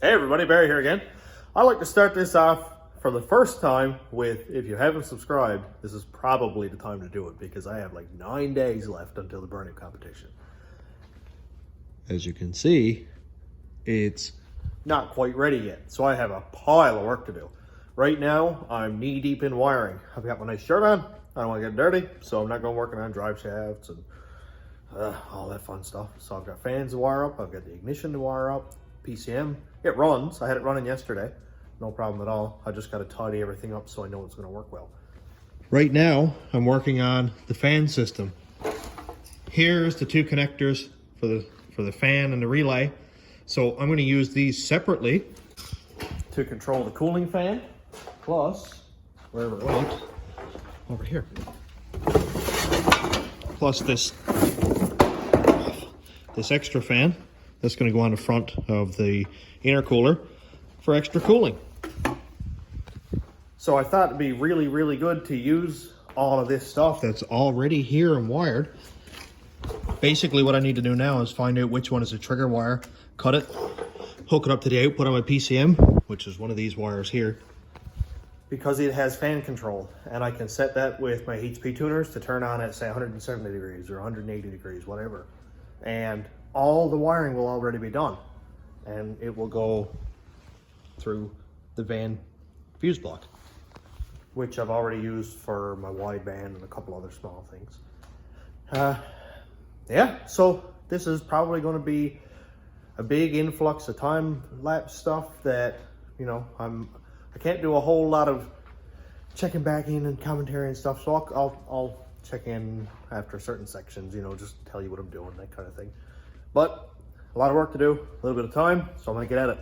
Hey everybody, Barry here again. I'd like to start this off for the first time with, if you haven't subscribed, this is probably the time to do it because I have like 9 days left until the burnout competition. As you can see, it's not quite ready yet, so I have a pile of work to do. Right now, I'm knee deep in wiring. I've got my nice shirt on, I don't want to get dirty, so I'm not going working on drive shafts and all that fun stuff. So I've got fans to wire up, I've got the ignition to wire up, PCM. It runs. I had it running yesterday. No problem at all. I just got to tidy everything up so I know it's going to work well. Right now, I'm working on the fan system. Here's the two connectors for the fan and the relay. So I'm going to use these separately to control the cooling fan, plus, wherever it went, over here. Plus this extra fan that's going to go on the front of the intercooler for extra cooling. So I thought it'd be really, really good to use all of this stuff that's already here and wired. Basically what I need to do now is find out which one is a trigger wire, cut it, hook it up to the output on my PCM, which is one of these wires here, because it has fan control, and I can set that with my HP tuners to turn on at say 170 degrees or 180 degrees, whatever. And all the wiring will already be done, and it will go through the van fuse block, which I've already used for my wideband and a couple other small things. Yeah, so this is probably going to be a big influx of time-lapse stuff that, you know, I can't do a whole lot of checking back in and commentary and stuff, so I'll check in after certain sections, you know, just tell you what I'm doing, that kind of thing. But a lot of work to do, a little bit of time, so I'm gonna get at it.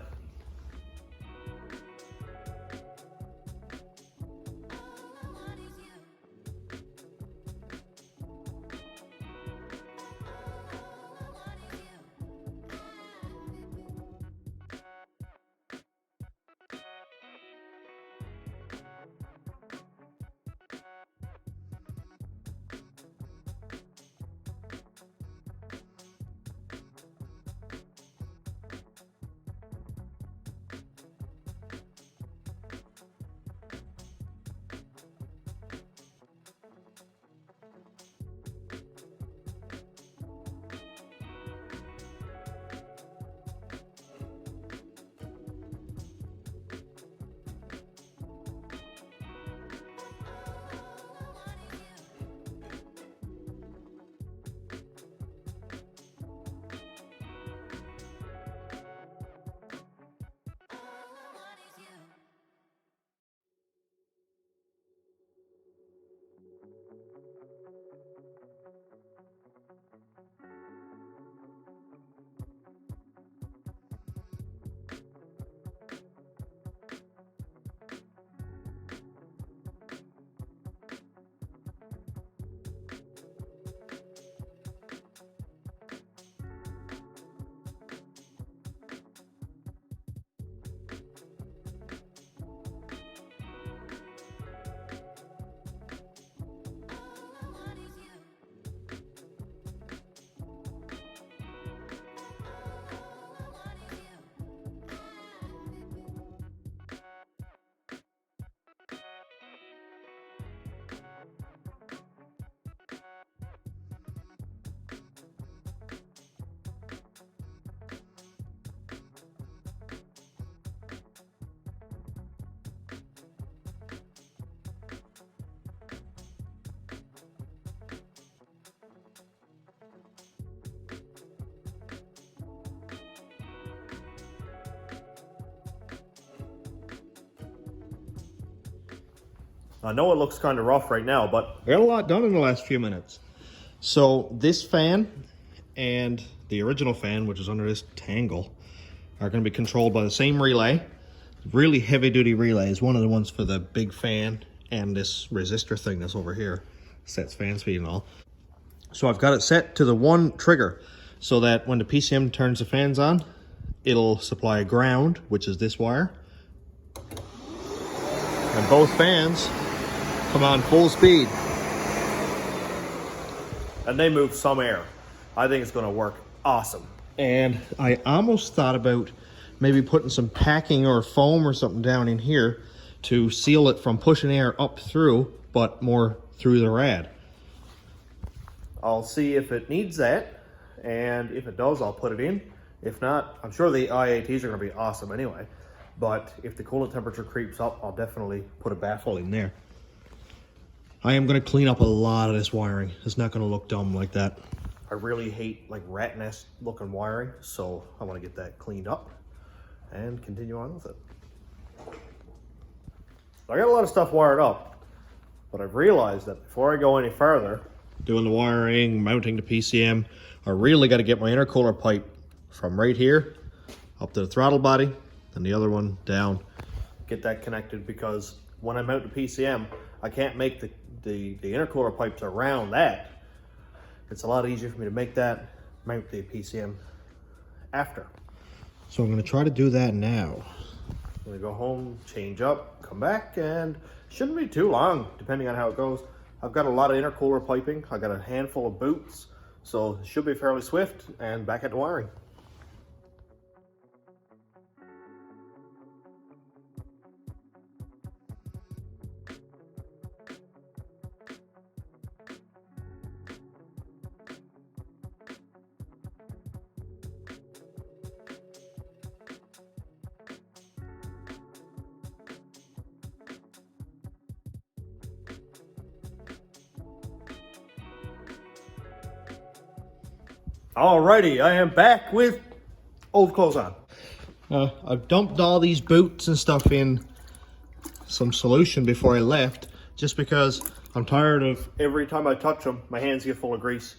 I know it looks kind of rough right now, but I got a lot done in the last few minutes. So this fan and the original fan, which is under this tangle, are going to be controlled by the same relay. Really heavy duty relay is one of the ones for the big fan and this resistor thing that's over here. Sets fan speed and all. So I've got it set to the one trigger so that when the PCM turns the fans on, it'll supply ground, which is this wire. And both fans come on full speed. And they move some air. I think it's gonna work awesome. And I almost thought about maybe putting some packing or foam or something down in here to seal it from pushing air up through, but more through the rad. I'll see if it needs that, and if it does, I'll put it in. If not, I'm sure the IATs are going to be awesome anyway, but if the coolant temperature creeps up, I'll definitely put a baffle in there. I am going to clean up a lot of this wiring. It's not going to look dumb like that. I really hate like rat nest looking wiring, so I want to get that cleaned up and continue on with it. I got a lot of stuff wired up, but I've realized that before I go any further, doing the wiring, mounting the PCM, I really got to get my intercooler pipe from right here up to the throttle body and the other one down. Get that connected, because when I mount the PCM, I can't make the intercooler pipes around that. It's a lot easier for me to make that, mount the PCM after. So I'm going to try to do that now. I'm going to go home, change up, come back, and shouldn't be too long depending on how it goes. I've got a lot of intercooler piping. I got a handful of boots, so it should be fairly swift, and back at the wiring. Alrighty, I am back with old clothes on. I've dumped all these boots and stuff in some solution before I left, just because I'm tired of every time I touch them, my hands get full of grease.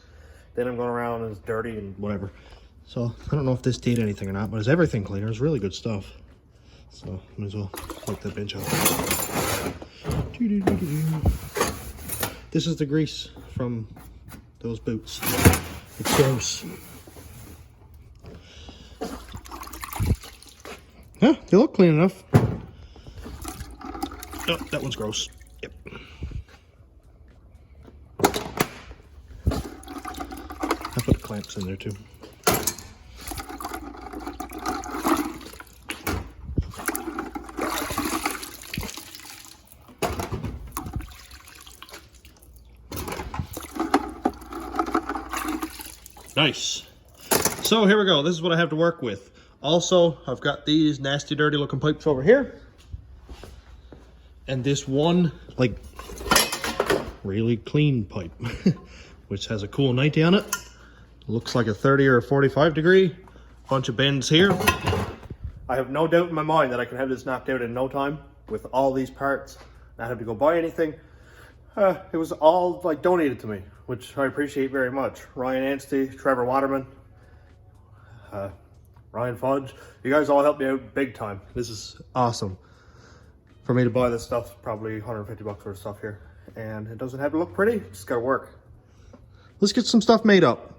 Then I'm going around and it's dirty and whatever. So I don't know if this did anything or not, but it's everything cleaner. It's really good stuff. So might as well take that bench off. This is the grease from those boots. It's gross. Huh, they look clean enough. Oh, that one's gross. Yep. I put clamps in there too. Nice. So here we go. This is what I have to work with. Also, I've got these nasty, dirty looking pipes over here. And this one, like, really clean pipe, which has a cool 90 on it. Looks like a 30 or a 45 degree. Bunch of bends here. I have no doubt in my mind that I can have this knocked out in no time with all these parts. Not have to go buy anything. It was all like donated to me, which I appreciate very much. Ryan Anstey, Trevor Waterman, Ryan Fudge, you guys all helped me out big time. This is awesome. For me to buy this stuff, probably 150 bucks worth of stuff here. And it doesn't have to look pretty, it's gotta work. Let's get some stuff made up.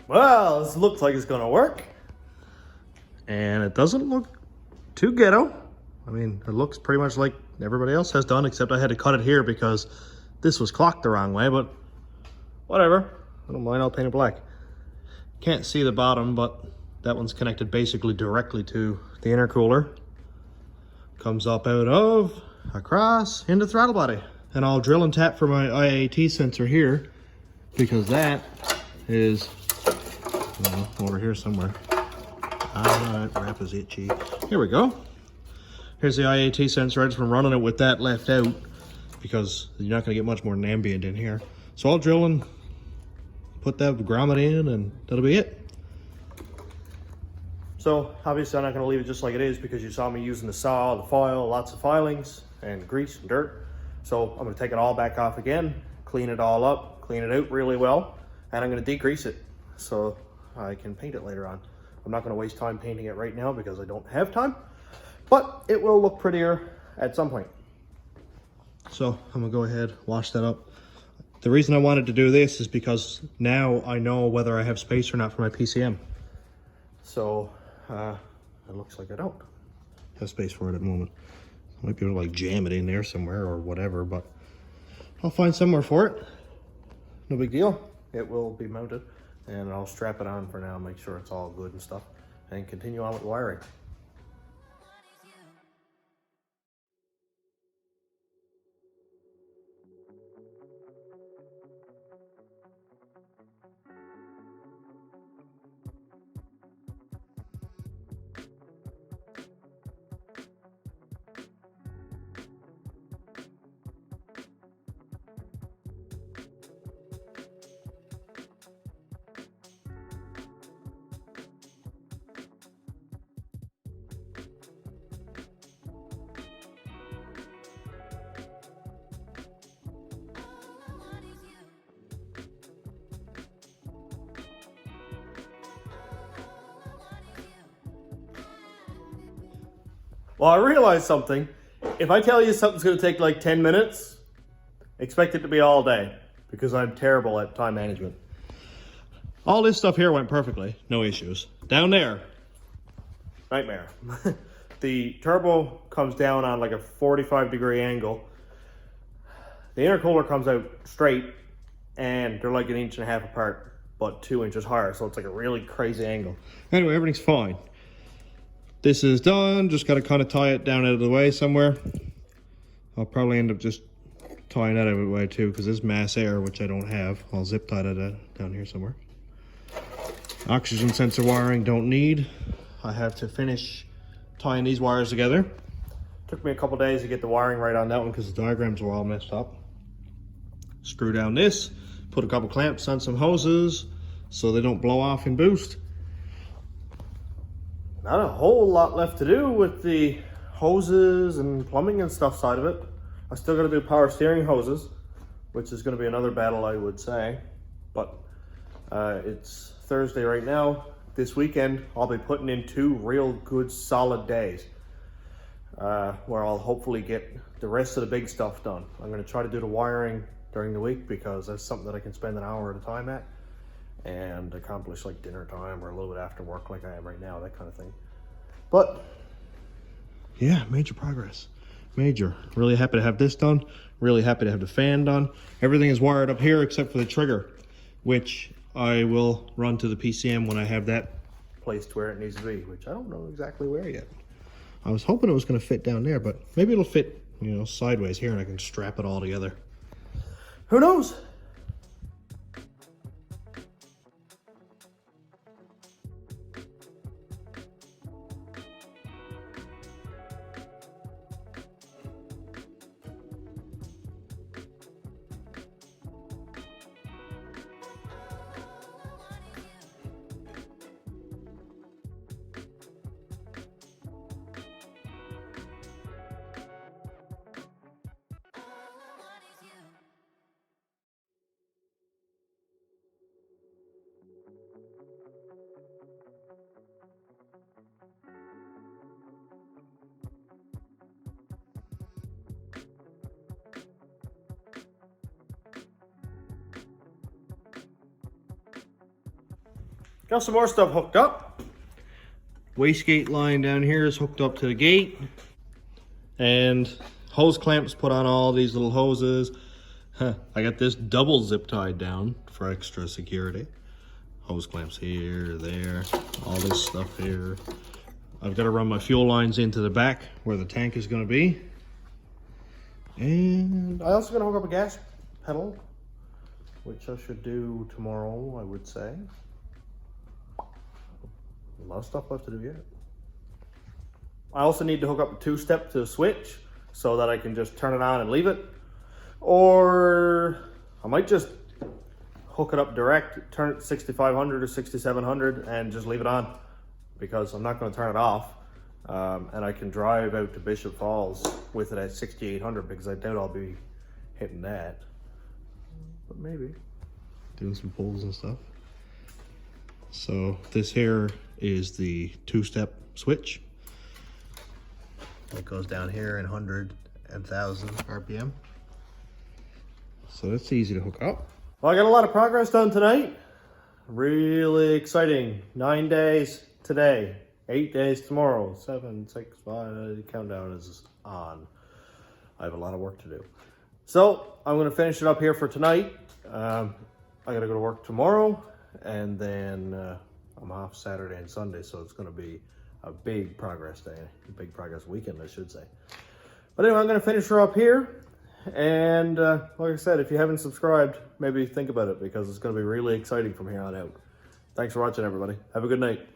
Well, this looks like it's gonna work. And it doesn't look too ghetto. I mean, it looks pretty much like everybody else has done, except I had to cut it here because this was clocked the wrong way, but whatever. I don't mind, I'll paint it black. Can't see the bottom, but that one's connected basically directly to the intercooler. Comes up out of, across, into throttle body. And I'll drill and tap for my IAT sensor here, because that is, well, over here somewhere. That wrap is itchy. Here we go. Here's the IAT sensor. I just been running it with that left out because you're not going to get much more than ambient in here. So I'll drill and put that grommet in, and that'll be it. So obviously I'm not going to leave it just like it is, because you saw me using the saw, the file, lots of filings and grease and dirt. So I'm going to take it all back off again, clean it all up, clean it out really well, and I'm going to degrease it so I can paint it later on. I'm not going to waste time painting it right now because I don't have time, but it will look prettier at some point. So I'm going to go ahead, wash that up. The reason I wanted to do this is because now I know whether I have space or not for my PCM. So it looks like I don't have space for it at the moment. I might be able to like jam it in there somewhere or whatever, but I'll find somewhere for it. No big deal. It will be mounted, and I'll strap it on for now, make sure it's all good and stuff, and continue on with the wiring. Well, I realized something. If I tell you something's going to take like 10 minutes, expect it to be all day, because I'm terrible at time management. All this stuff here went perfectly, no issues. Down there, nightmare. The turbo comes down on like a 45-degree angle. The intercooler comes out straight, and they're like 1.5 inches apart, but 2 inches higher, so it's like a really crazy angle. Anyway, everything's fine. This is done, just got to kind of tie it down out of the way somewhere. I'll probably end up just tying that out of the way too, because this mass air, which I don't have, I'll zip tie that down here somewhere. Oxygen sensor wiring, don't need. I have to finish tying these wires together. Took me a couple days to get the wiring right on that one because the diagrams were all messed up. Screw down this, put a couple clamps on some hoses so they don't blow off and boost. Not a whole lot left to do with the hoses and plumbing and stuff side of it. I still got to do power steering hoses, which is going to be another battle, I would say. But it's Thursday right now. This weekend, I'll be putting in 2 real good solid days where I'll hopefully get the rest of the big stuff done. I'm going to try to do the wiring during the week because that's something that I can spend an hour at a time at and accomplish like dinner time or a little bit after work like I am right now, that kind of thing. But yeah, major progress. Major. Really happy to have this done. Really happy to have the fan done. Everything is wired up here except for the trigger, which I will run to the PCM when I have that placed where it needs to be, which I don't know exactly where yet. I was hoping it was going to fit down there, but maybe it'll fit, you know, sideways here and I can strap it all together. Who knows? Got some more stuff hooked up. Wastegate line down here is hooked up to the gate. And hose clamps put on all these little hoses. I got this double zip tied down for extra security. Hose clamps here, there, all this stuff here. I've got to run my fuel lines into the back where the tank is going to be. And I also got to hook up a gas pedal, which I should do tomorrow, I would say. A lot of stuff left to do yet. I also need to hook up a two-step to the switch so that I can just turn it on and leave it. Or I might just hook it up direct, turn it 6500 or 6700 and just leave it on, because I'm not going to turn it off. And I can drive out to Bishop Falls with it at 6800 because I doubt I'll be hitting that. But maybe. Doing some pulls and stuff. So this here is the two-step switch. It goes down here in 100 and 1000 RPM. So that's easy to hook up. Well, I got a lot of progress done tonight. Really exciting. 9 days today, 8 days tomorrow, 7, 6, 5, the countdown is on. I have a lot of work to do. So I'm gonna finish it up here for tonight. I gotta go to work tomorrow, and then I'm off Saturday and Sunday, so it's gonna be a big progress day, a big progress weekend, I should say. But anyway, I'm gonna finish her up here. And like I said, if you haven't subscribed, maybe think about it, because it's going to be really exciting from here on out. Thanks for watching, everybody. Have a good night.